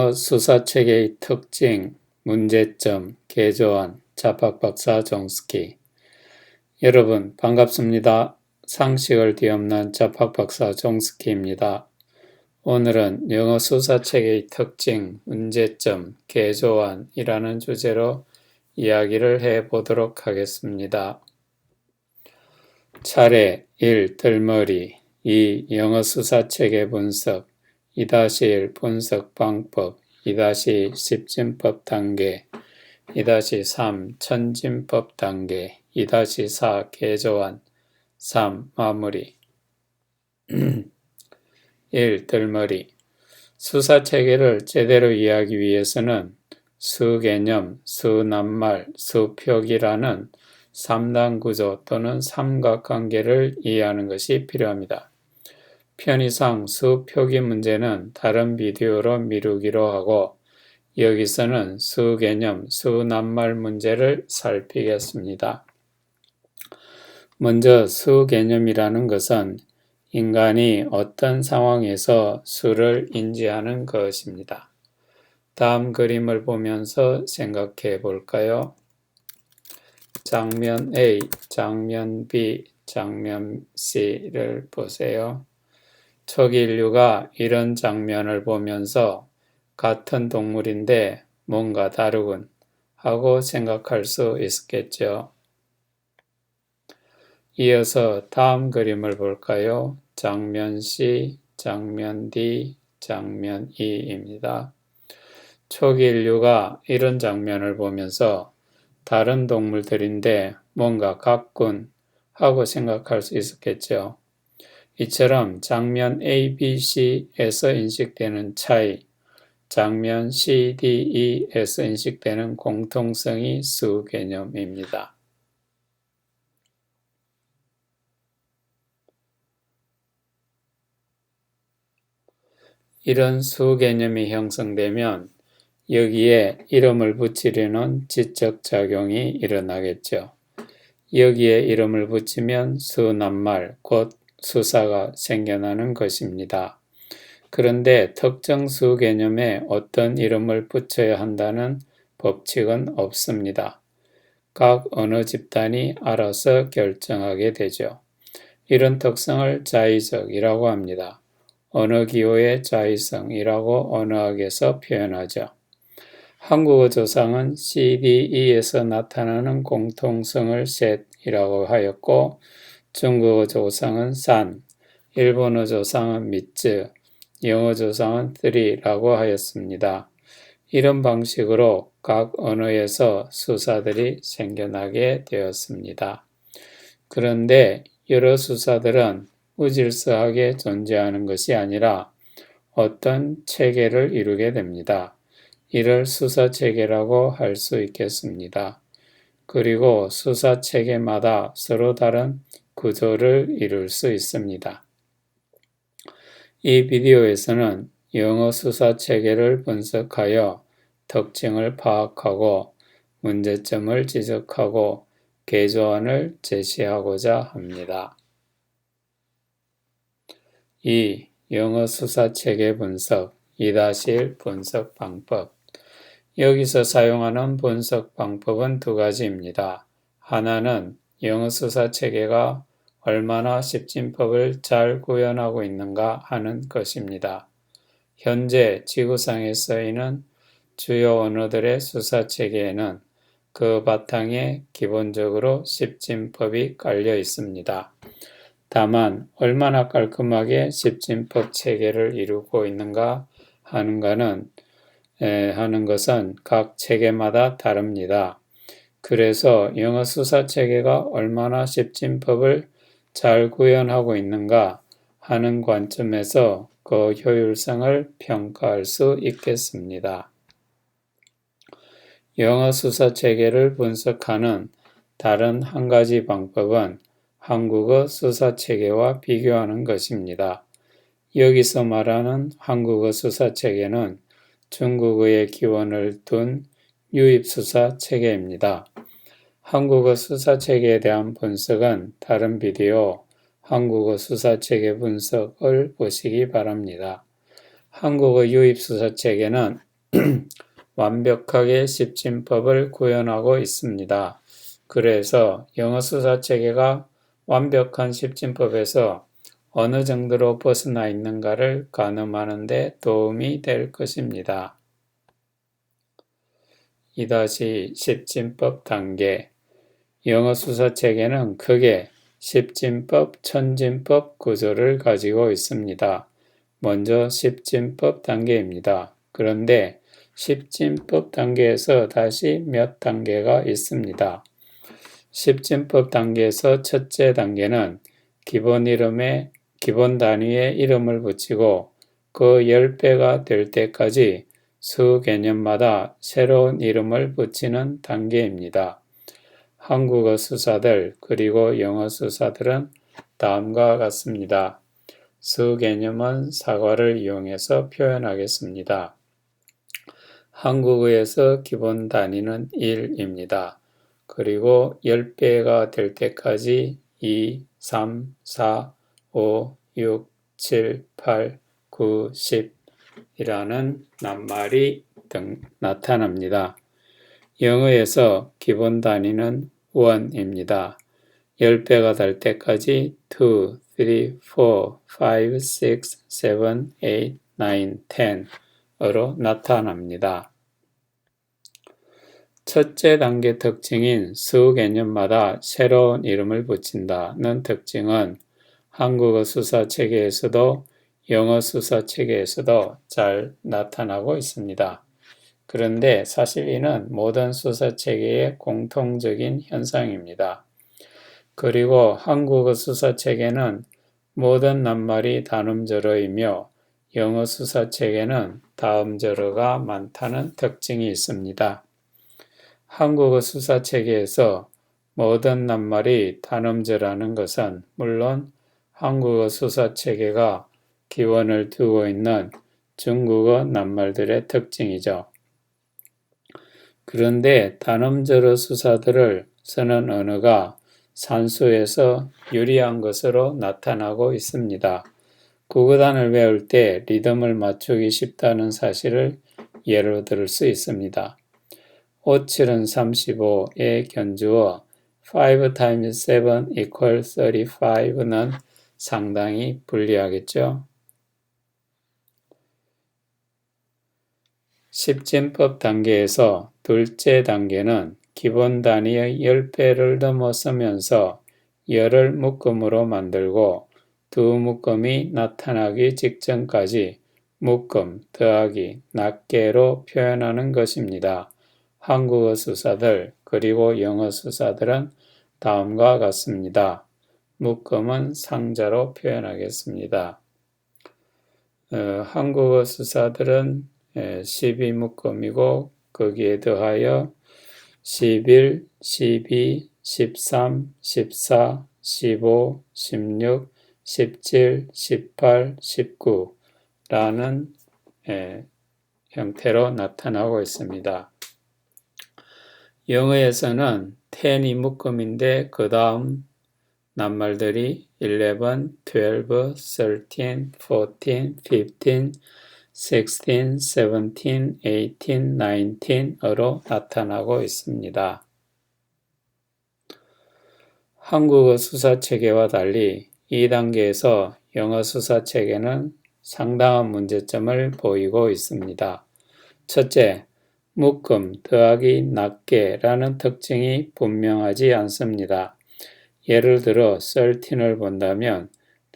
영어 수사체계의 특징, 문제점, 개조안, 자팍박사 종스키. 여러분 반갑습니다. 상식을 뒤엎는 자팍박사 종스키입니다. 오늘은 영어 수사체계의 특징, 문제점, 개조안이라는 주제로 이야기를 해보도록 하겠습니다. 차례 1. 들머리 2. 영어 수사체계 분석 2-1 분석 방법 2-2 십진법 단계 2-3 천진법 단계 2-4 개조안 3. 마무리 1. 들머리 수사체계를 제대로 이해하기 위해서는 수개념, 수낱말, 수표기라는 3단 구조 또는 삼각관계를 이해하는 것이 필요합니다. 편의상 수표기 문제는 다른 비디오로 미루기로 하고 여기서는 수개념, 수낱말 문제를 살피겠습니다. 먼저 수개념이라는 것은 인간이 어떤 상황에서 수를 인지하는 것입니다. 다음 그림을 보면서 생각해 볼까요? 장면 A, 장면 B, 장면 C를 보세요. 초기 인류가 이런 장면을 보면서 같은 동물인데 뭔가 다르군 하고 생각할 수 있었겠죠. 이어서 다음 그림을 볼까요? 장면 C, 장면 D, 장면 E입니다. 초기 인류가 이런 장면을 보면서 다른 동물들인데 뭔가 같군 하고 생각할 수 있었겠죠. 이처럼 장면 A, B, C에서 인식되는 차이, 장면 C, D, E에서 인식되는 공통성이 수 개념입니다. 이런 수 개념이 형성되면 여기에 이름을 붙이려는 지적 작용이 일어나겠죠. 여기에 이름을 붙이면 수낱말, 곧 수사가 생겨나는 것입니다. 그런데 특정 수 개념에 어떤 이름을 붙여야 한다는 법칙은 없습니다. 각 언어 집단이 알아서 결정하게 되죠. 이런 특성을 자의적이라고 합니다. 언어 기호의 자의성이라고 언어학에서 표현하죠. 한국어 조상은 CDE에서 나타나는 공통성을 셋이라고 하였고 중국어 조상은 산, 일본어 조상은 미츠, 영어 조상은 three라고 하였습니다. 이런 방식으로 각 언어에서 수사들이 생겨나게 되었습니다. 그런데 여러 수사들은 무질서하게 존재하는 것이 아니라 어떤 체계를 이루게 됩니다. 이를 수사체계라고 할 수 있겠습니다. 그리고 수사체계마다 서로 다른 구조를 이룰 수 있습니다. 이 비디오에서는 영어 수사체계를 분석하여 특징을 파악하고 문제점을 지적하고 개조안을 제시하고자 합니다. 2. 영어 수사체계 분석 2-1 분석 방법 여기서 사용하는 분석 방법은 두 가지입니다. 하나는 영어 수사체계가 얼마나 십진법을 잘 구현하고 있는가 하는 것입니다. 현재 지구상에 쓰이는 주요 언어들의 수사체계에는 그 바탕에 기본적으로 십진법이 깔려 있습니다. 다만 얼마나 깔끔하게 십진법 체계를 이루고 있는가 하는 것은 각 체계마다 다릅니다. 그래서 영어 수사 체계가 얼마나 십진법을 잘 구현하고 있는가 하는 관점에서 그 효율성을 평가할 수 있겠습니다. 영어 수사 체계를 분석하는 다른 한 가지 방법은 한국어 수사 체계와 비교하는 것입니다. 여기서 말하는 한국어 수사 체계는 중국어의 기원을 둔 유입수사 체계입니다. 한국어 수사 체계에 대한 분석은 다른 비디오 한국어 수사 체계 분석을 보시기 바랍니다. 한국어 유입수사 체계는 완벽하게 십진법을 구현하고 있습니다. 그래서 영어 수사체계가 완벽한 십진법에서 어느 정도로 벗어나 있는가를 가늠하는 데 도움이 될 것입니다. 2-10 십진법 단계. 영어 수사체계는 크게 십진법, 천진법 구조를 가지고 있습니다. 먼저 십진법 단계입니다. 그런데 십진법 단계에서 다시 몇 단계가 있습니다. 십진법 단계에서 첫째 단계는 기본 단위에 이름을 붙이고 그 10배가 될 때까지 수 개념마다 새로운 이름을 붙이는 단계입니다. 한국어 수사들 그리고 영어 수사들은 다음과 같습니다. 수 개념은 사과를 이용해서 표현하겠습니다. 한국어에서 기본 단위는 1입니다. 그리고 10배가 될 때까지 2, 3, 4, 5, 6, 7, 8, 9, 10이라는 낱말이 나타납니다. 영어에서 기본 단위는 1입니다. 10배가 될 때까지 2, 3, 4, 5, 6, 7, 8, 9, 10으로 나타납니다. 첫째 단계 특징인 수 개념마다 새로운 이름을 붙인다는 특징은 한국어 수사 체계에서도 영어 수사 체계에서도 잘 나타나고 있습니다. 그런데 사실 이는 모든 수사 체계의 공통적인 현상입니다. 그리고 한국어 수사 체계는 모든 낱말이 단음절어이며 영어 수사 체계는 다음절어가 많다는 특징이 있습니다. 한국어 수사 체계에서 모든 낱말이 단음절하는 것은 물론 한국어 수사 체계가 기원을 두고 있는 중국어 낱말들의 특징이죠. 그런데 단음절어 수사들을 쓰는 언어가 산수에서 유리한 것으로 나타나고 있습니다. 구구단을 외울 때 리듬을 맞추기 쉽다는 사실을 예로 들 수 있습니다. 57은 35의 견주어 5 times 7 equals 35는 상당히 불리하겠죠. 십진법 단계에서 둘째 단계는 기본 단위의 10배를 넘어서면서 열을 묶음으로 만들고 두 묶음이 나타나기 직전까지 묶음 더하기 낱개로 표현하는 것입니다. 한국어 수사들 그리고 영어 수사들은 다음과 같습니다. 묶음은 상자로 표현하겠습니다. 한국어 수사들은 12묶음이고 거기에 더하여 11, 12, 13, 14, 15, 16, 17, 18, 19라는 형태로 나타나고 있습니다. 영어에서는 10이 묶음인데 그 다음 낱말들이 11, 12, 13, 14, 15, 16, 17, 18, 19으로 나타나고 있습니다. 한국어 수사체계와 달리 2단계에서 영어 수사체계는 상당한 문제점을 보이고 있습니다. 첫째, 묶음 더하기 낱개라는 특징이 분명하지 않습니다. 예를 들어 13을 본다면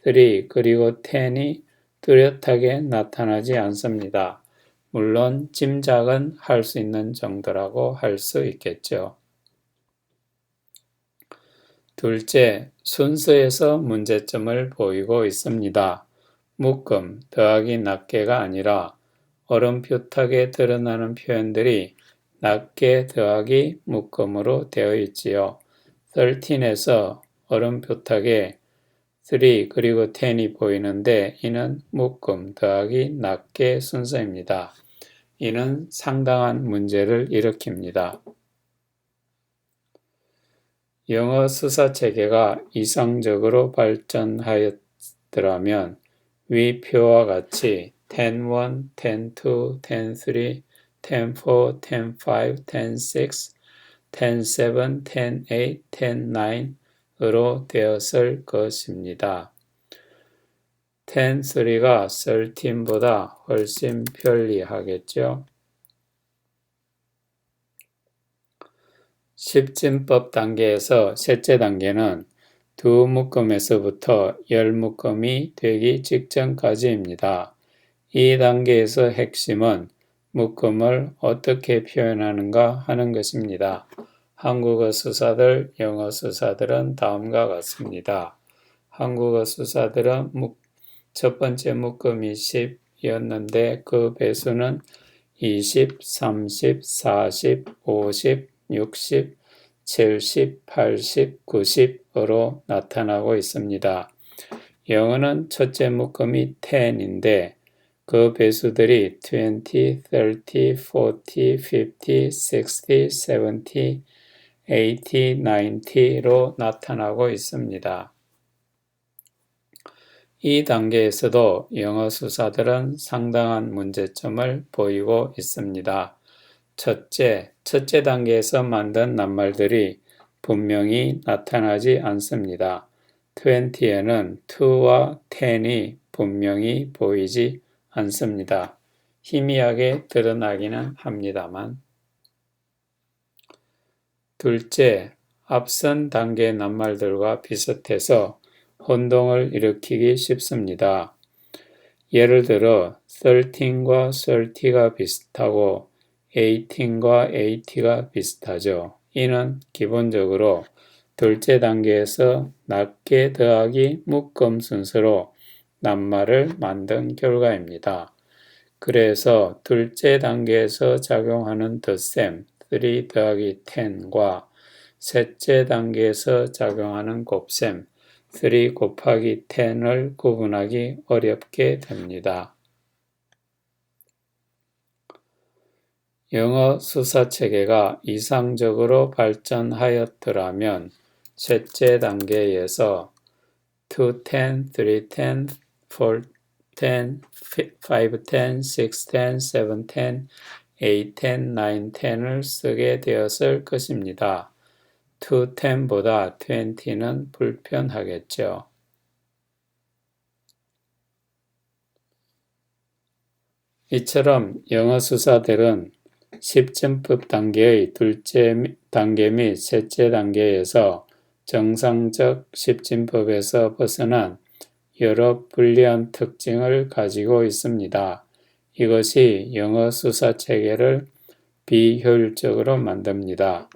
3 그리고 10이 뚜렷하게 나타나지 않습니다. 물론 짐작은 할 수 있는 정도라고 할 수 있겠죠. 둘째, 순서에서 문제점을 보이고 있습니다. 묶음 더하기 낱개가 아니라 어렴풋하게 드러나는 표현들이 낱개 더하기 묶음으로 되어 있지요. 13에서 어렴풋하게 3 그리고 10이 보이는데 이는 묶음 더하기 낱개 순서입니다. 이는 상당한 문제를 일으킵니다. 영어 수사체계가 이상적으로 발전하였더라면 위 표와 같이 10-1, 10-2, 10-3, 10, 4, 10, 5, 10, 6, 10, 7, 10, 8, 10, 9으로 되었을 것입니다. 10, 3가 13보다 훨씬 편리하겠죠? 십진법 단계에서 셋째 단계는 두 묶음에서부터 열 묶음이 되기 직전까지입니다. 이 단계에서 핵심은 묶음을 어떻게 표현하는가 하는 것입니다. 한국어 수사들, 영어 수사들은 다음과 같습니다. 한국어 수사들은 첫 번째 묶음이 10이었는데 그 배수는 20, 30, 40, 50, 60, 70, 80, 90으로 나타나고 있습니다. 영어는 첫째 묶음이 10인데 그 배수들이 20, 30, 40, 50, 60, 70, 80, 90로 나타나고 있습니다. 이 단계에서도 영어 수사들은 상당한 문제점을 보이고 있습니다. 첫째 단계에서 만든 낱말들이 분명히 나타나지 않습니다. 20에는 2와 10이 분명히 보이지 않습니다. 희미하게 드러나기는 합니다만. 둘째, 앞선 단계 낱말들과 비슷해서 혼동을 일으키기 쉽습니다. 예를 들어 13과 30가 비슷하고 18과 80가 비슷하죠. 이는 기본적으로 둘째 단계에서 낮게 더하기 묶음 순서로 낱말을 만든 결과입니다. 그래서 둘째 단계에서 작용하는 덧셈 3 더하기 10과 셋째 단계에서 작용하는 곱셈 3 곱하기 10을 구분하기 어렵게 됩니다. 영어 수사체계가 이상적으로 발전하였더라면 셋째 단계에서 2, 10, 3, 10, 4, 10, 5, 10, 6, 10, 7, 10, 8, 10, 9, 10을 쓰게 되었을 것입니다. 2, 10보다 20는 불편하겠죠. 이처럼 영어 수사들은 십진법 단계의 둘째 단계 및 셋째 단계에서 정상적 십진법에서 벗어난 여러 불리한 특징을 가지고 있습니다. 이것이 영어 수사 체계를 비효율적으로 만듭니다.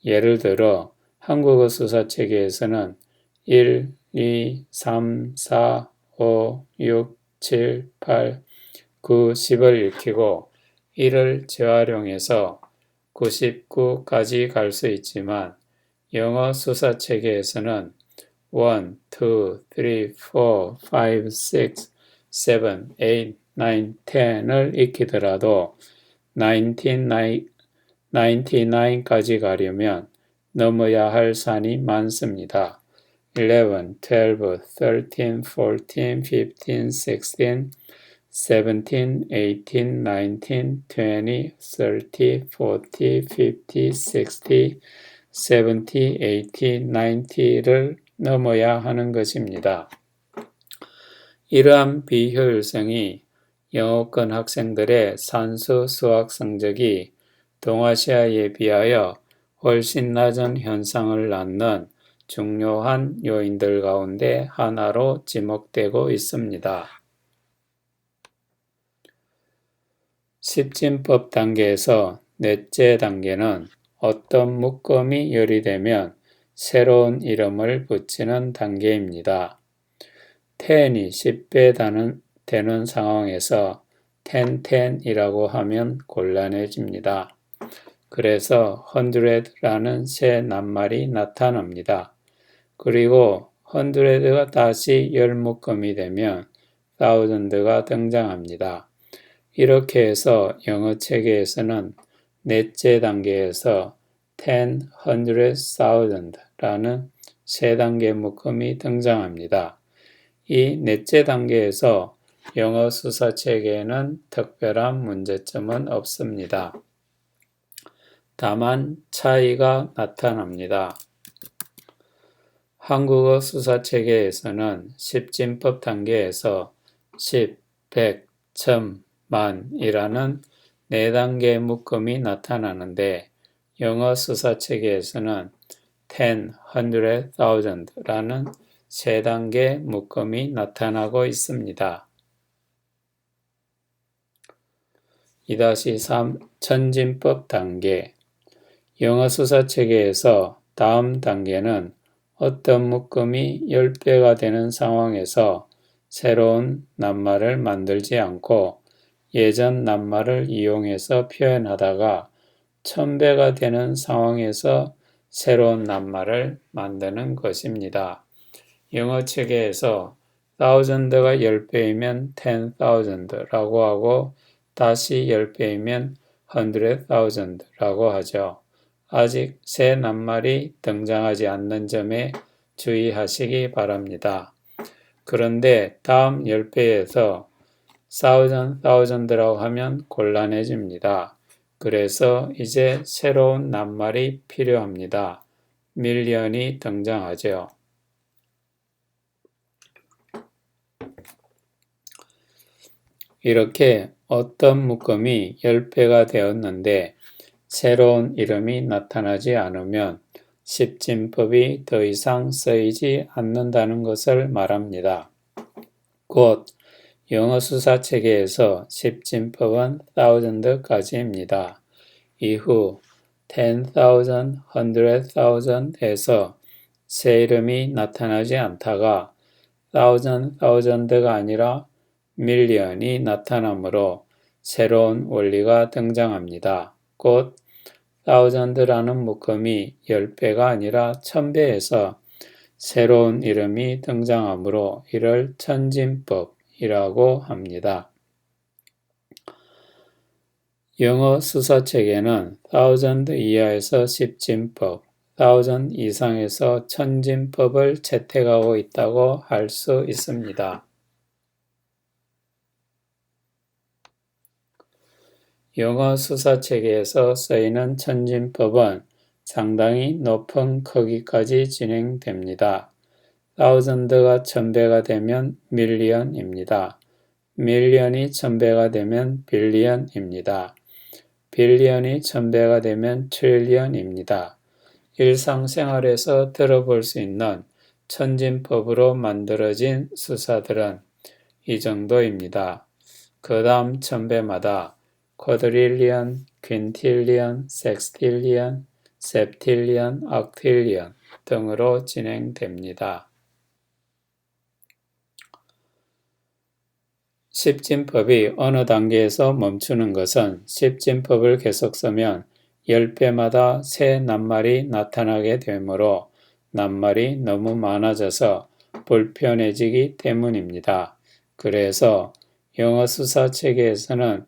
예를 들어 한국어 수사 체계에서는 1, 2, 3, 4, 5, 6, 7, 8, 9, 10을 익히고 1을 재활용해서 99까지 갈 수 있지만 영어 수사 체계에서는 1, 2, 3, 4, 5, 6, 7, 8, 9, 10을 익히더라도 99까지 가려면 넘어야 할 산이 많습니다. 11, 12, 13, 14, 15, 16, 17, 18, 19, 20, 30, 40, 50, 60, 70, 80, 90를 넘어야 하는 것입니다. 이러한 비효율성이 영어권 학생들의 산수 수학 성적이 동아시아에 비하여 훨씬 낮은 현상을 낳는 중요한 요인들 가운데 하나로 지목되고 있습니다. 십진법 단계에서 넷째 단계는 어떤 묶음이 열이되면 새로운 이름을 붙이는 단계입니다. 10이 10배 되는 상황에서 1010이라고 하면 곤란해집니다. 그래서 100라는 새 낱말이 나타납니다. 그리고 100가 다시 열 묶음이 되면 1000가 등장합니다. 이렇게 해서 영어 체계에서는 넷째 단계에서 10, 100, 1000라는 세 단계 묶음이 등장합니다. 이 넷째 단계에서 영어 수사 체계에는 특별한 문제점은 없습니다. 다만 차이가 나타납니다. 한국어 수사 체계에서는 10진법 단계에서 10, 100, 1000, 만이라는 4단계의 묶음이 나타나는데 영어 수사 체계에서는 10, 100, 1000라는 3단계 묶음이 나타나고 있습니다. 2-3 천진법 단계 영어 수사 체계에서 다음 단계는 어떤 묶음이 10배가 되는 상황에서 새로운 낱말을 만들지 않고 예전 낱말을 이용해서 표현하다가 1000배가 되는 상황에서 새로운 낱말을 만드는 것입니다. 영어 체계에서 thousand가 10배이면 10,000라고 하고 다시 10배이면 100,000라고 하죠. 아직 새 낱말이 등장하지 않는 점에 주의하시기 바랍니다. 그런데 다음 10배에서 thousand라고 하면 곤란해집니다. 그래서 이제 새로운 낱말이 필요합니다. million이 등장하죠. 이렇게 어떤 묶음이 10배가 되었는데 새로운 이름이 나타나지 않으면 10진법이 더 이상 쓰이지 않는다는 것을 말합니다. 곧 영어 수사 체계에서 10진법은 thousand까지입니다. 이후 10,000, 100,000에서 새 이름이 나타나지 않다가 thousand가 아니라 million이 나타나므로 새로운 원리가 등장합니다. 곧 thousand라는 묶음이 10배가 아니라 1000배에서 새로운 이름이 등장하므로 이를 천진법이라고 합니다. 영어 수사 체계는 thousand 이하에서 10진법, thousand 이상에서 천진법을 채택하고 있다고 할 수 있습니다. 영어 수사 체계에서 쓰이는 천진법은 상당히 높은 크기까지 진행됩니다. thousand가 1000배가 되면 million입니다. million이 1000배가 되면 billion입니다. billion이 1000배가 되면 trillion입니다. 일상생활에서 들어볼 수 있는 천진법으로 만들어진 수사들은 이 정도입니다. 그 다음 1000배마다 quadrillion, quintillion, sextillion, septillion, octillion 등으로 진행됩니다. 10진법이 어느 단계에서 멈추는 것은 10진법을 계속 쓰면 10배마다 새 낱말이 나타나게 되므로 낱말이 너무 많아져서 불편해지기 때문입니다. 그래서 영어 수사 체계에서는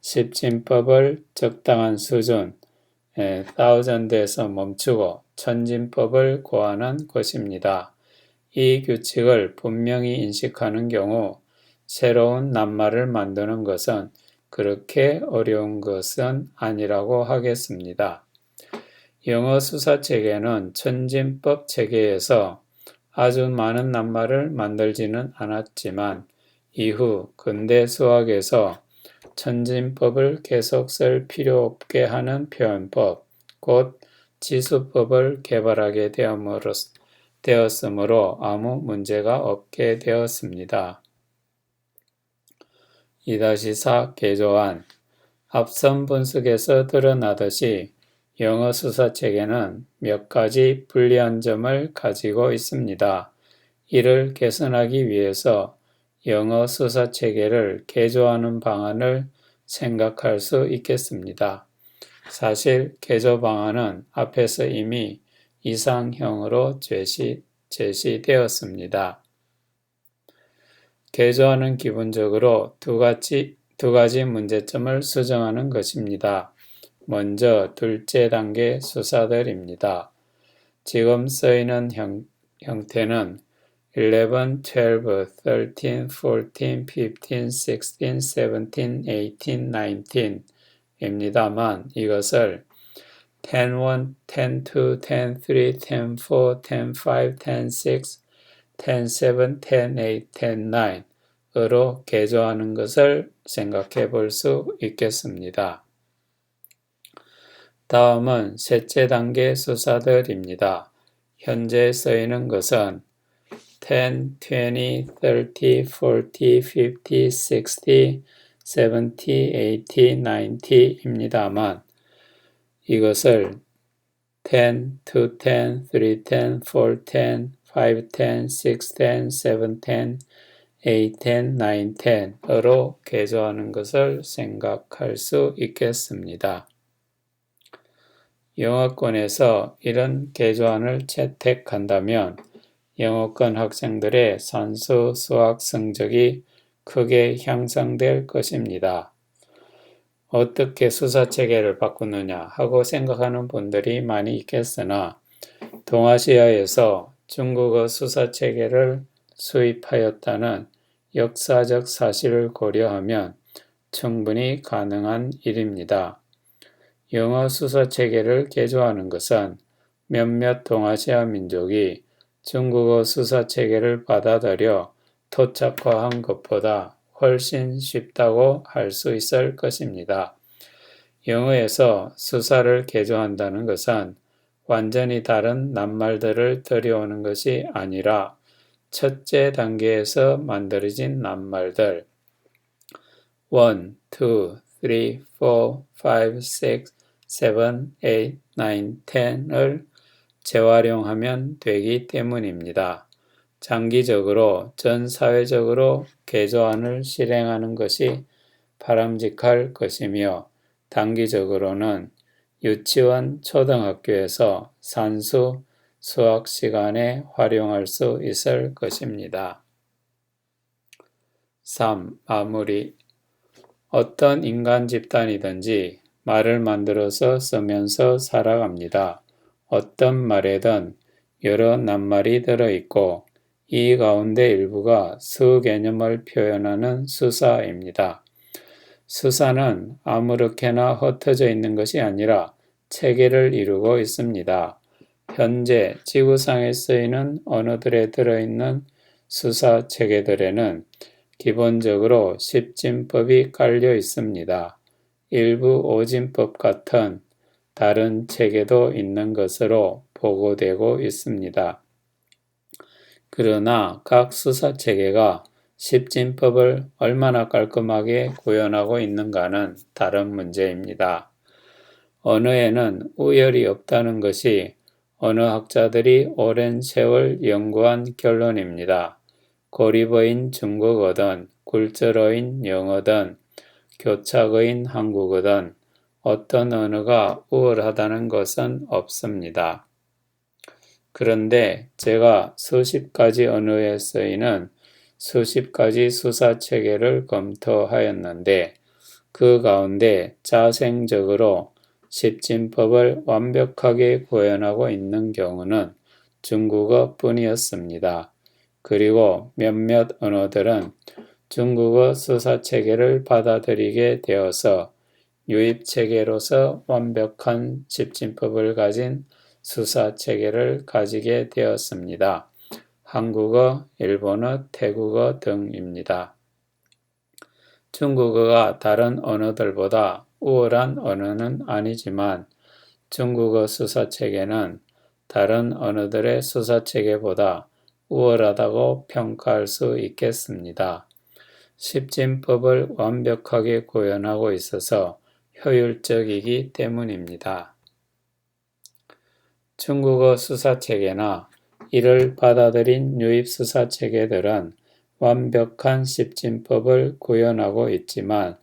10진법을 적당한 수준, thousand에서 멈추고 천진법을 고하는 것입니다. 이 규칙을 분명히 인식하는 경우 새로운 낱말을 만드는 것은 그렇게 어려운 것은 아니라고 하겠습니다. 영어 수사 체계는 천진법 체계에서 아주 많은 낱말을 만들지는 않았지만 이후 근대 수학에서 천진법을 계속 쓸 필요 없게 하는 표현법, 곧 지수법을 개발하게 되었으므로 아무 문제가 없게 되었습니다. 2-4 개조안 앞선 분석에서 드러나듯이 영어 수사 체계는 몇 가지 불리한 점을 가지고 있습니다. 이를 개선하기 위해서 영어 수사 체계를 개조하는 방안을 생각할 수 있겠습니다. 사실 개조 방안은 앞에서 이미 이상형으로 제시되었습니다. 개조안은 기본적으로 두 가지 문제점을 수정하는 것입니다. 먼저 둘째 단계 수사들입니다. 지금 쓰이는 형태는 11, 12, 13, 14, 15, 16, 17, 18, 19 입니다만 이것을 10, 1, 10, 2, 10, 3, 10, 4, 10, 5, 10, 6, 10, 7, 10, 8, 10, 9으로 개조하는 것을 생각해 볼 수 있겠습니다. 다음은 셋째 단계 수사들입니다. 현재 쓰이는 것은 10, 20, 30, 40, 50, 60, 70, 80, 90입니다만 이것을 10, 2, 10, 3, 10, 4, 10, 5, 10, 6, 10, 7, 10, 8, 10, 9, 10으로 개조하는 것을 생각할 수 있겠습니다. 영어권에서 이런 개조안을 채택한다면 영어권 학생들의 산수 수학 성적이 크게 향상될 것입니다. 어떻게 수사체계를 바꾸느냐 하고 생각하는 분들이 많이 있겠으나 동아시아에서 중국어 수사체계를 수입하였다는 역사적 사실을 고려하면 충분히 가능한 일입니다. 영어 수사체계를 개조하는 것은 몇몇 동아시아 민족이 중국어 수사체계를 받아들여 토착화한 것보다 훨씬 쉽다고 할 수 있을 것입니다. 영어에서 수사를 개조한다는 것은 완전히 다른 낱말들을 들여오는 것이 아니라 첫째 단계에서 만들어진 낱말들 1, 2, 3, 4, 5, 6, 7, 8, 9, 10을 재활용하면 되기 때문입니다. 장기적으로 전 사회적으로 개조안을 실행하는 것이 바람직할 것이며 단기적으로는 유치원, 초등학교에서 산수, 수학 시간에 활용할 수 있을 것입니다. 3. 마무리. 어떤 인간 집단이든지 말을 만들어서 쓰면서 살아갑니다. 어떤 말에든 여러 낱말이 들어있고 이 가운데 일부가 수개념을 표현하는 수사입니다. 수사는 아무렇게나 흩어져 있는 것이 아니라 체계를 이루고 있습니다. 현재 지구상에 쓰이는 언어들에 들어있는 수사 체계들에는 기본적으로 십진법이 깔려 있습니다. 일부 오진법 같은 다른 체계도 있는 것으로 보고되고 있습니다. 그러나 각 수사 체계가 십진법을 얼마나 깔끔하게 구현하고 있는가는 다른 문제입니다. 언어에는 우열이 없다는 것이 언어학자들이 오랜 세월 연구한 결론입니다. 고립어인 중국어든 굴절어인 영어든 교착어인 한국어든 어떤 언어가 우월하다는 것은 없습니다. 그런데 제가 수십 가지 언어에 쓰이는 수십 가지 수사체계를 검토하였는데 그 가운데 자생적으로 십진법을 완벽하게 구현하고 있는 경우는 중국어 뿐이었습니다. 그리고 몇몇 언어들은 중국어 수사체계를 받아들이게 되어서 유입체계로서 완벽한 십진법을 가진 수사체계를 가지게 되었습니다. 한국어, 일본어, 태국어 등입니다. 중국어가 다른 언어들보다 우월한 언어는 아니지만 중국어 수사체계는 다른 언어들의 수사체계보다 우월하다고 평가할 수 있겠습니다. 십진법을 완벽하게 구현하고 있어서 효율적이기 때문입니다. 중국어 수사체계나 이를 받아들인 유입 수사체계들은 완벽한 십진법을 구현하고 있지만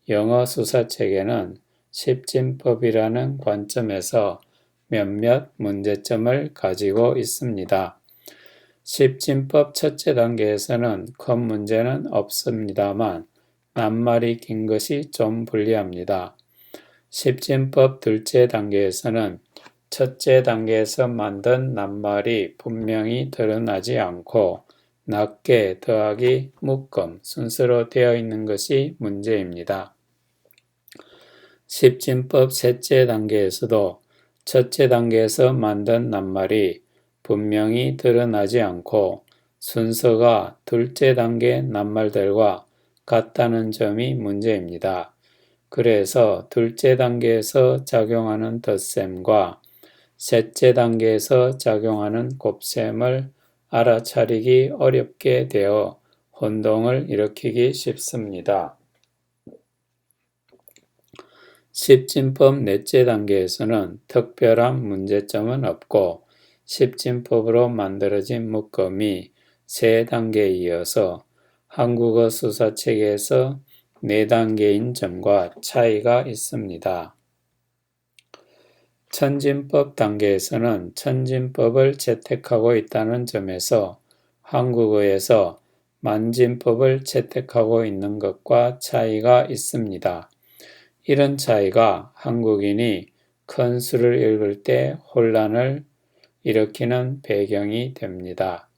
영어 수사체계는 십진법이라는 관점에서 몇몇 문제점을 가지고 있습니다. 십진법 첫째 단계에서는 큰 문제는 없습니다만 낱말이 긴 것이 좀 불리합니다. 십진법 둘째 단계에서는 첫째 단계에서 만든 낱말이 분명히 드러나지 않고 낱개 더하기 묶음 순서로 되어 있는 것이 문제입니다. 십진법 셋째 단계에서도 첫째 단계에서 만든 낱말이 분명히 드러나지 않고 순서가 둘째 단계 낱말들과 같다는 점이 문제입니다. 그래서 둘째 단계에서 작용하는 덧셈과 셋째 단계에서 작용하는 곱셈을 알아차리기 어렵게 되어 혼동을 일으키기 쉽습니다. 십진법 넷째 단계에서는 특별한 문제점은 없고 십진법으로 만들어진 묶음이 세 단계에 이어서 한국어 수사체계에서 네 단계인 점과 차이가 있습니다. 천진법 단계에서는 천진법을 채택하고 있다는 점에서 한국어에서 만진법을 채택하고 있는 것과 차이가 있습니다. 이런 차이가 한국인이 큰 수를 읽을 때 혼란을 일으키는 배경이 됩니다.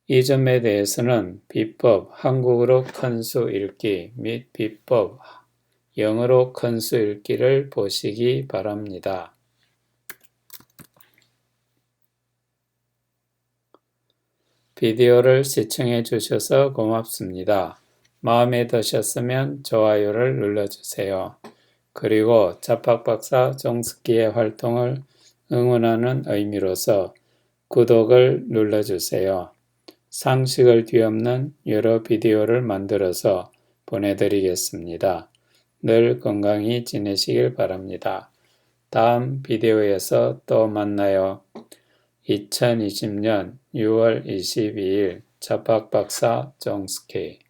이 점에 대해서는 비법 한국어로 큰 수 읽기 및 비법 영어로 큰 수 읽기를 보시기 바랍니다. 비디오를 시청해 주셔서 고맙습니다. 마음에 드셨으면 좋아요를 눌러주세요. 그리고 잡학박사 정숙기의 활동을 응원하는 의미로서 구독을 눌러주세요. 상식을 뒤엎는 여러 비디오를 만들어서 보내드리겠습니다. 늘 건강히 지내시길 바랍니다. 다음 비디오에서 또 만나요. 2020년 6월 22일 잡학박사 정숙기